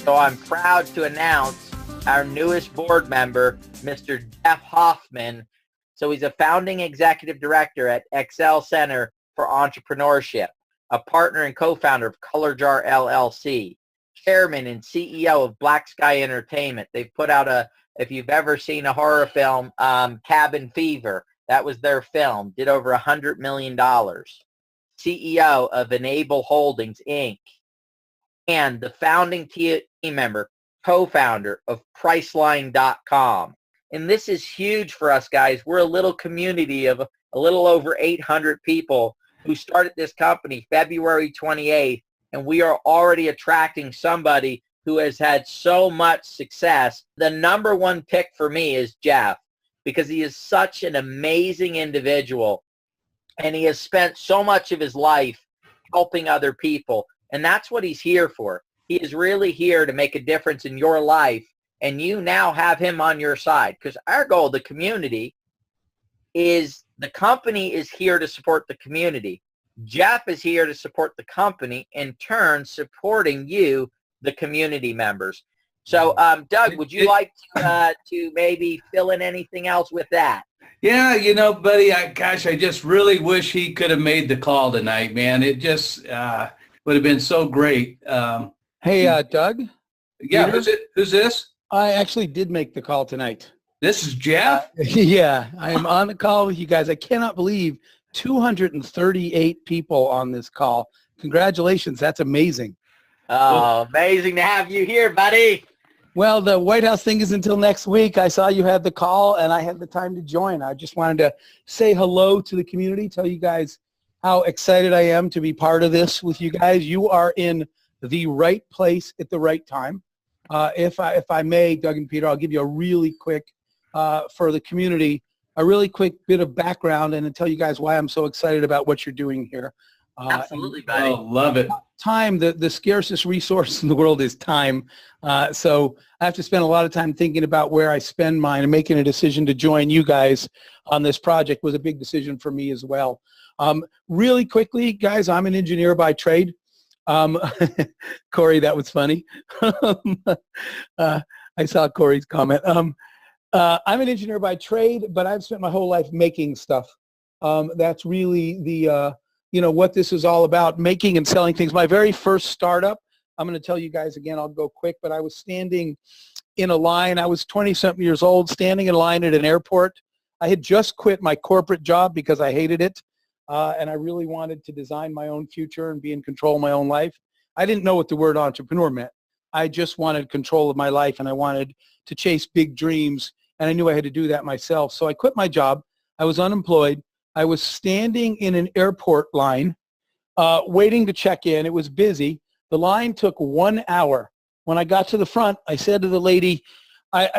So I'm proud to announce our newest board member, Mr. Jeff Hoffman. So he's a founding executive director at Excel Center for Entrepreneurship, a partner and co-founder of Color Jar LLC, chairman and CEO of Black Sky Entertainment. They've put out if you've ever seen a horror film, Cabin Fever, that was their film, did over $100 million. CEO of Enable Holdings, Inc., and the founding team member, co-founder of Priceline.com. And this is huge for us, guys. We're a little community of a little over 800 people who started this company February 28th, and we are already attracting somebody who has had so much success. The number one pick for me is Jeff, because he is such an amazing individual, and he has spent so much of his life helping other people. And that's what he's here for. He is really here to make a difference in your life, and you now have him on your side. Because our goal, the community, is the company is here to support the community. Jeff is here to support the company, in turn supporting you, the community members. So, Doug, would you like to maybe fill in anything else with that? Yeah, you know, buddy, I just really wish he could have made the call tonight, man. It just would have been so great. Hey, Doug? Yeah, Peter? Who's this? I actually did make the call tonight. This is Jeff? Yeah, I am on the call with you guys. I cannot believe 238 people on this call. Congratulations. That's amazing. Oh, amazing to have you here, buddy. Well, the White House thing is until next week. I saw you had the call, and I had the time to join. I just wanted to say hello to the community, tell you guys how excited I am to be part of this with you guys. You are in the right place at the right time. If I may, Doug and Peter, I'll give you a really quick, for the community, a really quick bit of background and tell you guys why I'm so excited about what you're doing here. Absolutely, buddy. Oh, love it. Time, the scarcest resource in the world is time. So I have to spend a lot of time thinking about where I spend mine, and making a decision to join you guys on this project was a big decision for me as well. Really quickly, guys, I'm an engineer by trade. Corey, that was funny. I saw Corey's comment. I'm an engineer by trade, but I've spent my whole life making stuff. That's really the what this is all about, making and selling things. My very first startup, I'm going to tell you guys again, I'll go quick, but I was standing in a line. I was 20-something years old, standing in line at an airport. I had just quit my corporate job because I hated it, and I really wanted to design my own future and be in control of my own life. I didn't know what the word entrepreneur meant. I just wanted control of my life, and I wanted to chase big dreams, and I knew I had to do that myself. So I quit my job. I was unemployed. I was standing in an airport line waiting to check in. It was busy. The line took 1 hour. When I got to the front, I said to the lady,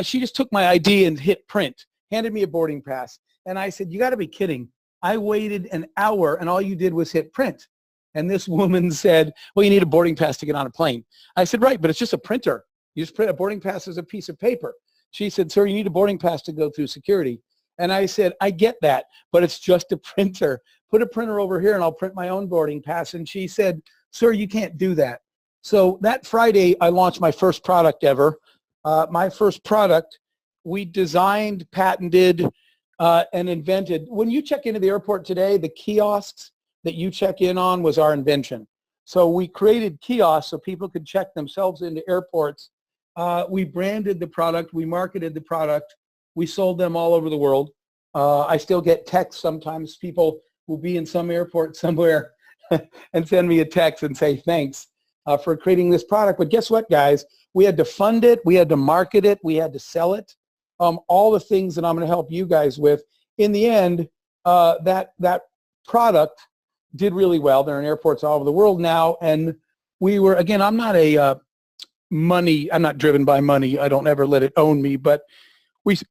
she just took my ID and hit print, handed me a boarding pass. And I said, you got to be kidding. I waited an hour and all you did was hit print. And this woman said, well, you need a boarding pass to get on a plane. I said, right, but it's just a printer. You just print a boarding pass as a piece of paper. She said, sir, you need a boarding pass to go through security. And I said, I get that, but it's just a printer. Put a printer over here and I'll print my own boarding pass. And she said, sir, you can't do that. So that Friday, I launched my first product ever. My first product, we designed, patented, and invented. When you check into the airport today, the kiosks that you check in on was our invention. So we created kiosks so people could check themselves into airports. We branded the product. We marketed the product. We sold them all over the world. I still get texts sometimes. People will be in some airport somewhere and send me a text and say, thanks for creating this product. But guess what, guys? We had to fund it. We had to market it. We had to sell it. All the things that I'm going to help you guys with. In the end, that product did really well. They're in airports all over the world now. And we were, again, I'm not driven by money. I don't ever let it own me. But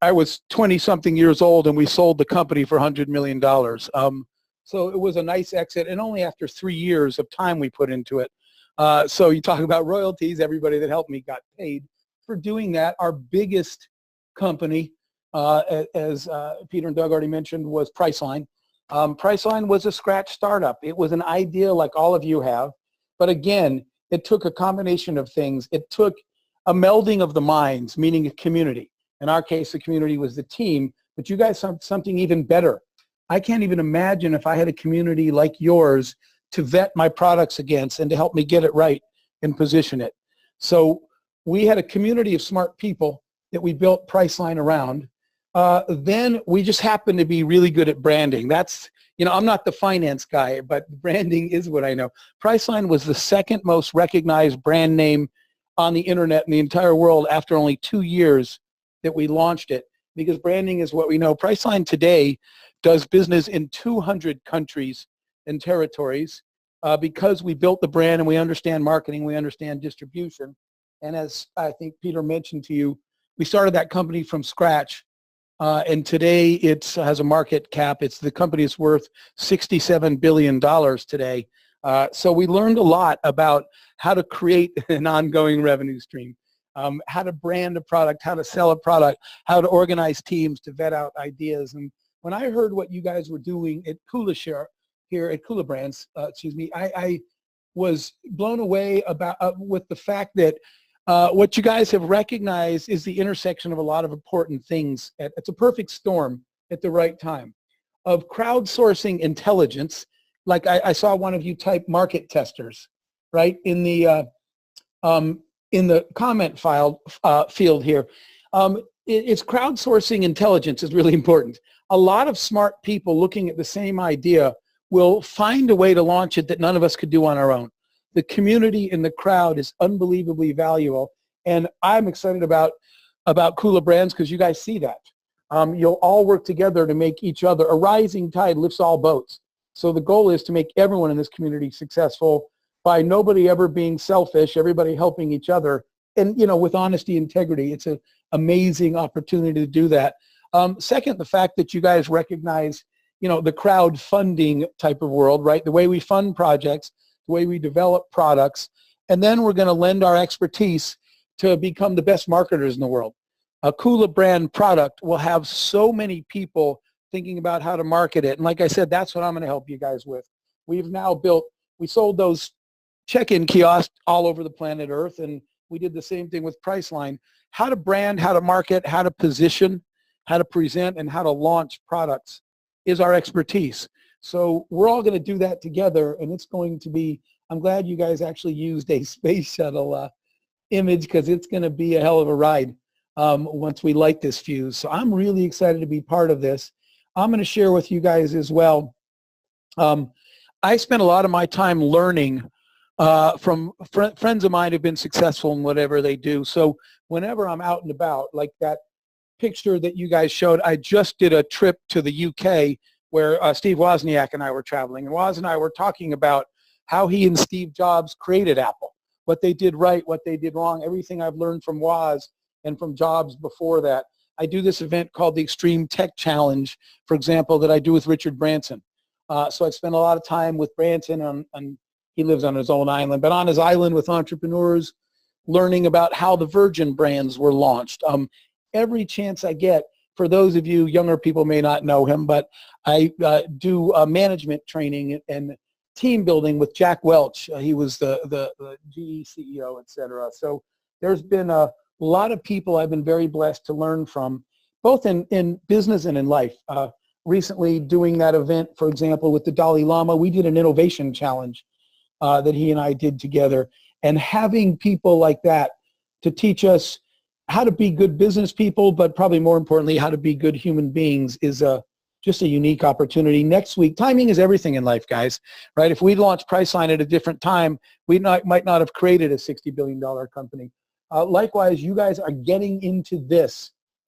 I was 20-something years old, and we sold the company for $100 million. So it was a nice exit, and only after 3 years of time we put into it. So you talk about royalties, everybody that helped me got paid for doing that. Our biggest company, as Peter and Doug already mentioned, was Priceline. Priceline was a scratch startup. It was an idea like all of you have. But again, it took a combination of things. It took a melding of the minds, meaning a community. In our case, the community was the team, but you guys have something even better. I can't even imagine if I had a community like yours to vet my products against and to help me get it right and position it. So we had a community of smart people that we built Priceline around. Then we just happened to be really good at branding. That's, you know, I'm not the finance guy, but branding is what I know. Priceline was the second most recognized brand name on the internet in the entire world after only 2 years that we launched it, because branding is what we know. Priceline today does business in 200 countries and territories because we built the brand and we understand marketing, we understand distribution. And as I think Peter mentioned to you, we started that company from scratch. And today it has a market cap. The company is worth $67 billion today. So we learned a lot about how to create an ongoing revenue stream, how to brand a product, how to sell a product, how to organize teams to vet out ideas. And when I heard what you guys were doing at Kulabrands, I was blown away with the fact that what you guys have recognized is the intersection of a lot of important things. It's a perfect storm at the right time of crowdsourcing intelligence. Like I saw one of you type market testers, right, in the comment field here. It's crowdsourcing intelligence is really important. A lot of smart people looking at the same idea will find a way to launch it that none of us could do on our own. The community and the crowd is unbelievably valuable, and I'm excited about Kulabrands because you guys see that. You'll all work together to make each other. A rising tide lifts all boats. So the goal is to make everyone in this community successful by nobody ever being selfish, everybody helping each other, and with honesty, integrity. It's an amazing opportunity to do that. Second, the fact that you guys recognize, the crowdfunding type of world, right? The way we fund projects, the way we develop products, and then we're going to lend our expertise to become the best marketers in the world. A Kulabrand product will have so many people thinking about how to market it. And like I said, that's what I'm going to help you guys with. We sold those check-in kiosks all over the planet Earth, and we did the same thing with Priceline. How to brand, how to market, how to position, how to present, and how to launch products is our expertise. So we're all going to do that together, and it's going to be, I'm glad you guys actually used a space shuttle image because it's going to be a hell of a ride once we light this fuse. So I'm really excited to be part of this. I'm going to share with you guys as well. I spent a lot of my time learning from friends of mine who've been successful in whatever they do. So whenever I'm out and about, like that picture that you guys showed, I just did a trip to the UK where Steve Wozniak and I were traveling. And Woz and I were talking about how he and Steve Jobs created Apple, what they did right, what they did wrong, everything I've learned from Woz and from Jobs before that. I do this event called the Extreme Tech Challenge, for example, that I do with Richard Branson. So I spent a lot of time with Branson he lives on his own island, but on his island with entrepreneurs, learning about how the Virgin brands were launched. Every chance I get, for those of you younger people may not know him, but I do management training and team building with Jack Welch. He was the GE CEO, et cetera. So there's been a lot of people I've been very blessed to learn from, both in business and in life. Recently doing that event, for example, with the Dalai Lama, we did an innovation challenge that he and I did together. And having people like that to teach us how to be good business people, but probably more importantly, how to be good human beings is just a unique opportunity. Next week, timing is everything in life, guys, right? If we launched Priceline at a different time, we might not have created a $60 billion company. Likewise, you guys are getting into the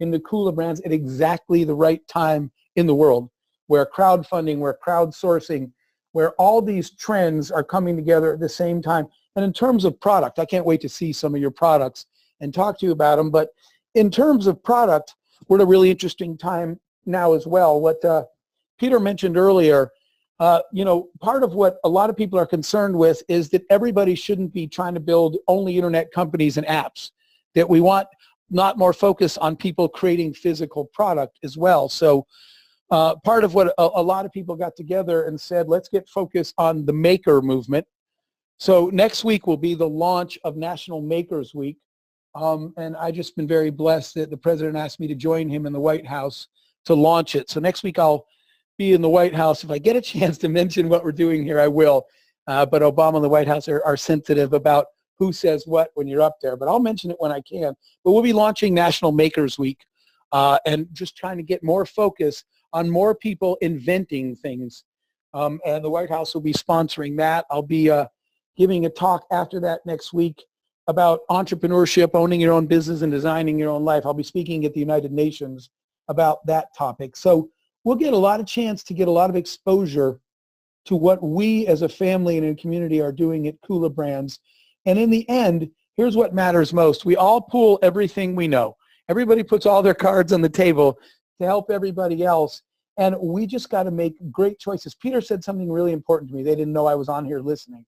Kulabrands at exactly the right time in the world, where crowdfunding, where crowdsourcing, where all these trends are coming together at the same time. And in terms of product, I can't wait to see some of your products and talk to you about them. But in terms of product, we're at a really interesting time now as well. What Peter mentioned earlier, part of what a lot of people are concerned with is that everybody shouldn't be trying to build only internet companies and apps, that we want not more focus on people creating physical product as well. So part of what a lot of people got together and said, let's get focused on the maker movement. So next week will be the launch of National Makers Week. And I just been very blessed that the president asked me to join him in the White House to launch it. So next week I'll be in the White House. If I get a chance to mention what we're doing here, I will. But Obama and the White House are sensitive about who says what when you're up there. But I'll mention it when I can. But we'll be launching National Makers Week and just trying to get more focus on more people inventing things. And the White House will be sponsoring that. I'll be giving a talk after that next week about entrepreneurship, owning your own business, and designing your own life. I'll be speaking at the United Nations about that topic. So we'll get a lot of chance to get a lot of exposure to what we as a family and a community are doing at Kulabrands. And in the end, here's what matters most. We all pool everything we know. Everybody puts all their cards on the table to help everybody else. And we just got to make great choices. Peter said something really important to me. They didn't know I was on here listening,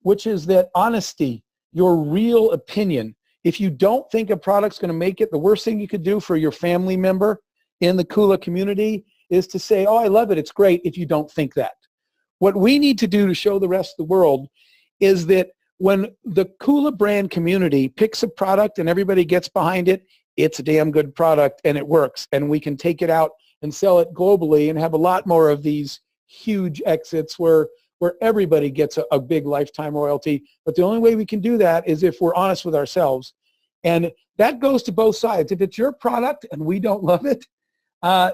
which is that honesty, your real opinion. If you don't think a product's going to make it, the worst thing you could do for your family member in the Kula community is to say, oh, I love it, it's great, if you don't think that. What we need to do to show the rest of the world is that when the Kula brand community picks a product and everybody gets behind it, it's a damn good product and it works. And we can take it out and sell it globally and have a lot more of these huge exits where everybody gets a big lifetime royalty. But the only way we can do that is if we're honest with ourselves. And that goes to both sides. If it's your product and we don't love it,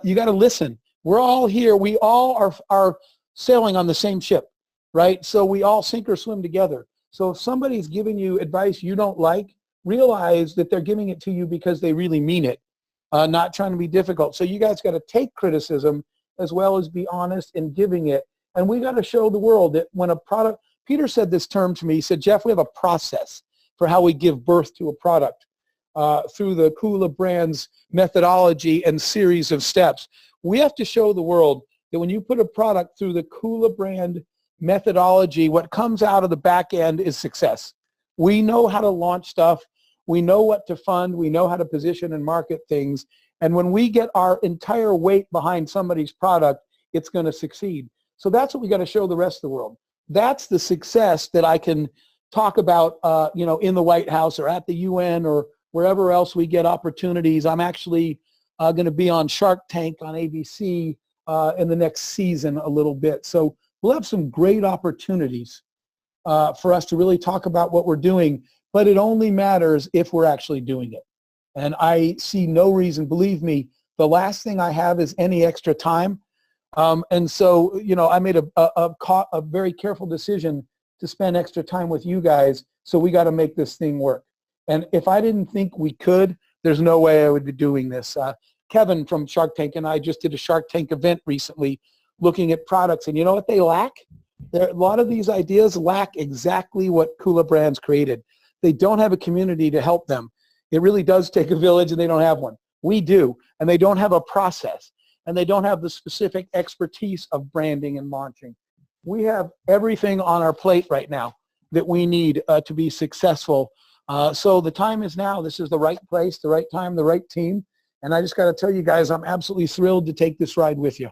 you got to listen. We're all here. We all are sailing on the same ship, right? So we all sink or swim together. So if somebody's giving you advice you don't like, realize that they're giving it to you because they really mean it, not trying to be difficult. So you guys got to take criticism as well as be honest in giving it. And we got to show the world that when a product, Peter said this term to me, he said, Jeff, we have a process for how we give birth to a product through the Kulabrands methodology and series of steps. We have to show the world that when you put a product through the Kulabrand methodology, what comes out of the back end is success. We know how to launch stuff. We know what to fund. We know how to position and market things. And when we get our entire weight behind somebody's product, it's going to succeed. So that's what we got to show the rest of the world. That's the success that I can talk about, in the White House or at the UN or wherever else we get opportunities. I'm actually going to be on Shark Tank on ABC in the next season a little bit. So we'll have some great opportunities for us to really talk about what we're doing, but it only matters if we're actually doing it. And I see no reason, believe me, the last thing I have is any extra time. And so, I made a very careful decision to spend extra time with you guys. So we got to make this thing work. And if I didn't think we could, there's no way I would be doing this. Kevin from Shark Tank and I just did a Shark Tank event recently looking at products. And you know what they lack? A lot of these ideas lack exactly what Kulabrands created. They don't have a community to help them. It really does take a village, and they don't have one. We do. And they don't have a process. And they don't have the specific expertise of branding and launching. We have everything on our plate right now that we need to be successful. So the time is now. This is the right place, the right time, the right team. And I just got to tell you guys, I'm absolutely thrilled to take this ride with you.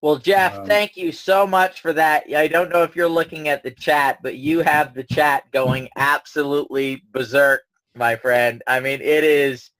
Well, Jeff, thank you so much for that. I don't know if you're looking at the chat, but you have the chat going absolutely berserk, my friend. I mean, it is...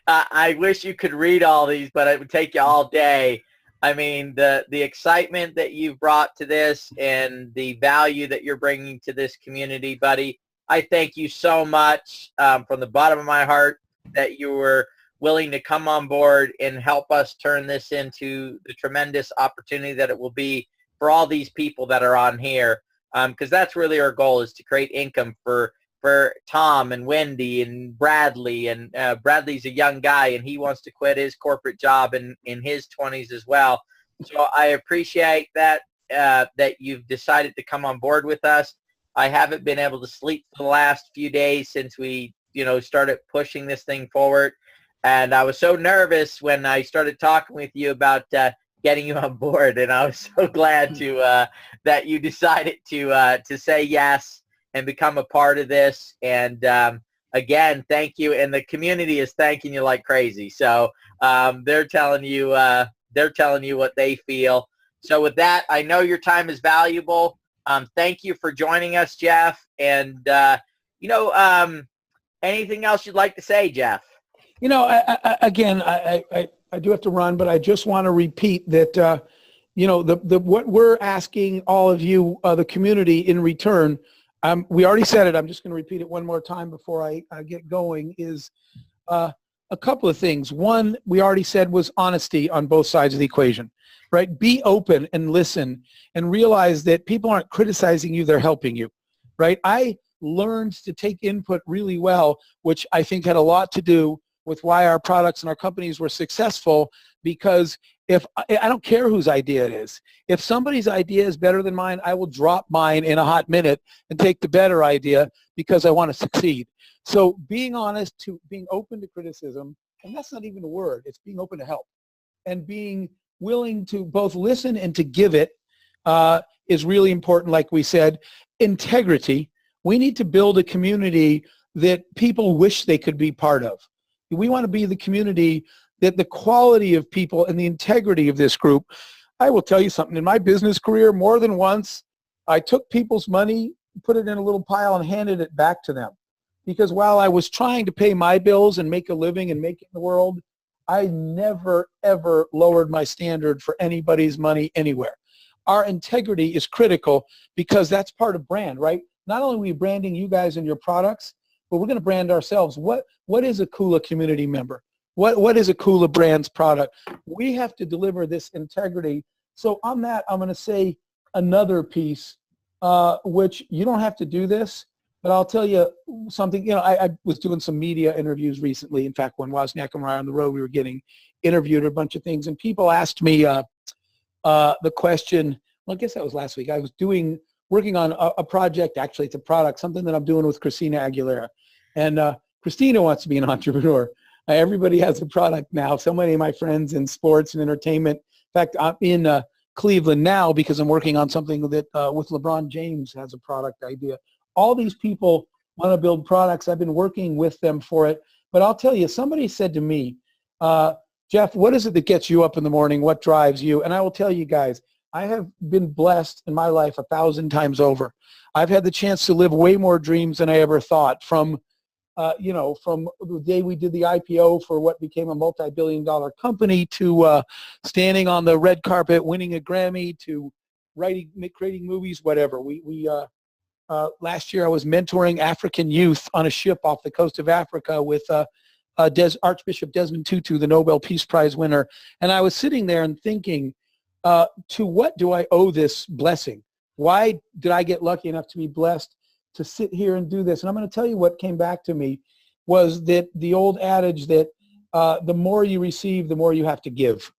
I wish you could read all these, but it would take you all day. I mean, the excitement that you've brought to this and the value that you're bringing to this community, buddy, I thank you so much from the bottom of my heart that you were willing to come on board and help us turn this into the tremendous opportunity that it will be for all these people that are on here, because that's really our goal, is to create income for Tom and Wendy and Bradley. And Bradley's a young guy, and he wants to quit his corporate job in his 20s as well. So I appreciate that you've decided to come on board with us. I haven't been able to sleep for the last few days since we started pushing this thing forward. And I was so nervous when I started talking with you about getting you on board. And I was so glad that you decided to say yes and become a part of this. And again, thank you. And the community is thanking you like crazy. So they're telling you what they feel. So with that, I know your time is valuable. Thank you for joining us, Jeff. And, anything else you'd like to say, Jeff? I do have to run, but I just want to repeat that, what we're asking all of you, the community, in return, we already said it, I'm just going to repeat it one more time before I get going, is a couple of things. One, we already said, was honesty on both sides of the equation, right? Be open and listen and realize that people aren't criticizing you, they're helping you, right? I learned to take input really well, which I think had a lot to do with why our products and our companies were successful, because if I don't care whose idea it is, if somebody's idea is better than mine, I will drop mine in a hot minute and take the better idea because I want to succeed. So being honest, to being open to criticism, and that's not even a word, it's being open to help, and being willing to both listen and to give it is really important. Like we said, integrity. We need to build a community that people wish they could be part of. We want to be the community that the quality of people and the integrity of this group. I will tell you something. In my business career, more than once, I took people's money, put it in a little pile, and handed it back to them. Because while I was trying to pay my bills and make a living and make it in the world, I never, ever lowered my standard for anybody's money anywhere. Our integrity is critical because that's part of brand, right? Not only are we branding you guys and your products, but we're going to brand ourselves. What is a Kula community member? What is a Kulabrands product? We have to deliver this integrity. So on that, I'm going to say another piece, which you don't have to do this, but I'll tell you something. I was doing some media interviews recently. In fact, when Wozniak and I were on the road, we were getting interviewed a bunch of things, and people asked me the question. Well, I guess that was last week. I was working on a project. Actually, it's a product, something that I'm doing with Christina Aguilera, and Christina wants to be an entrepreneur. Everybody has a product now. So many of my friends in sports and entertainment. In fact, I'm in Cleveland now because I'm working on something that with LeBron James has a product idea. All these people want to build products. I've been working with them for it. But I'll tell you, somebody said to me, Jeff, what is it that gets you up in the morning? What drives you? And I will tell you guys, I have been blessed in my life 1,000 times over. I've had the chance to live way more dreams than I ever thought, from the day we did the IPO for what became a multi-billion-dollar company, to standing on the red carpet, winning a Grammy, to creating movies, whatever. Last year I was mentoring African youth on a ship off the coast of Africa with Archbishop Desmond Tutu, the Nobel Peace Prize winner. And I was sitting there and thinking, to what do I owe this blessing? Why did I get lucky enough to be blessed to sit here and do this? And I'm going to tell you what came back to me was that the old adage that the more you receive, the more you have to give.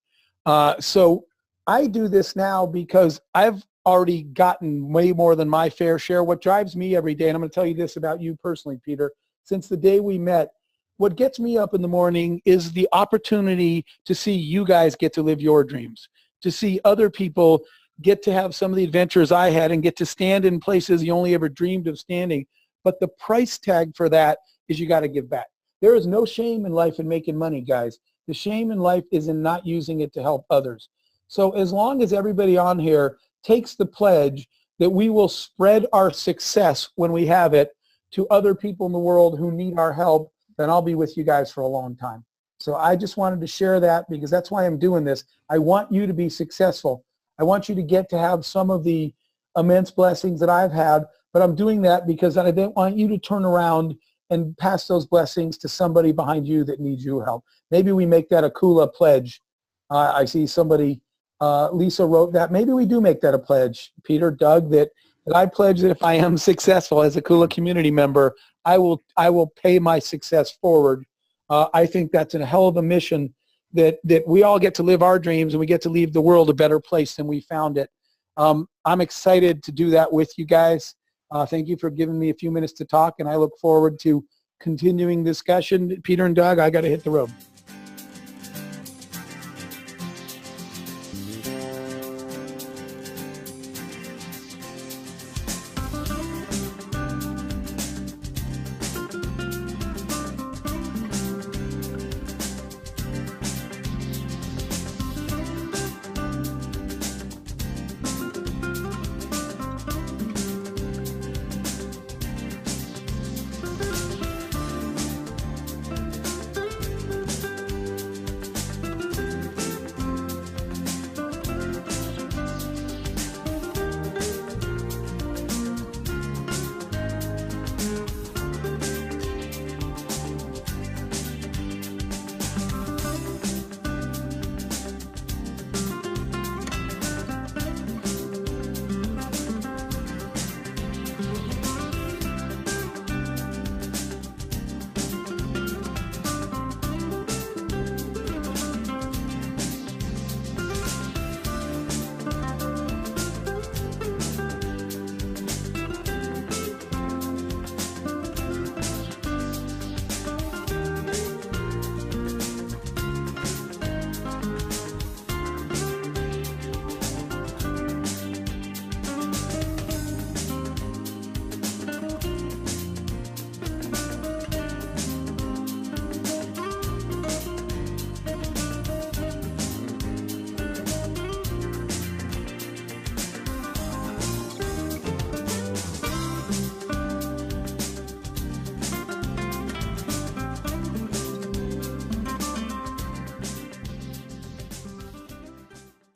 So I do this now because I've already gotten way more than my fair share. What drives me every day, and I'm going to tell you this about you personally, Peter, since the day we met, what gets me up in the morning is the opportunity to see you guys get to live your dreams, to see other people get to have some of the adventures I had and get to stand in places you only ever dreamed of standing. But the price tag for that is you got to give back. There is no shame in life in making money, guys. The shame in life is in not using it to help others. So as long as everybody on here takes the pledge that we will spread our success when we have it to other people in the world who need our help, then I'll be with you guys for a long time. So I just wanted to share that because that's why I'm doing this. I want you to be successful. I want you to get to have some of the immense blessings that I've had, but I'm doing that because I don't want you to turn around and pass those blessings to somebody behind you that needs your help. Maybe we make that a Kula pledge. I see somebody, Lisa wrote that. Maybe we do make that a pledge, Peter, Doug, that I pledge that if I am successful as a Kula community member, I will pay my success forward. I think that's a hell of a mission, that we all get to live our dreams and we get to leave the world a better place than we found it. I'm excited to do that with you guys. Thank you for giving me a few minutes to talk, and I look forward to continuing discussion. Peter and Doug, I got to hit the road.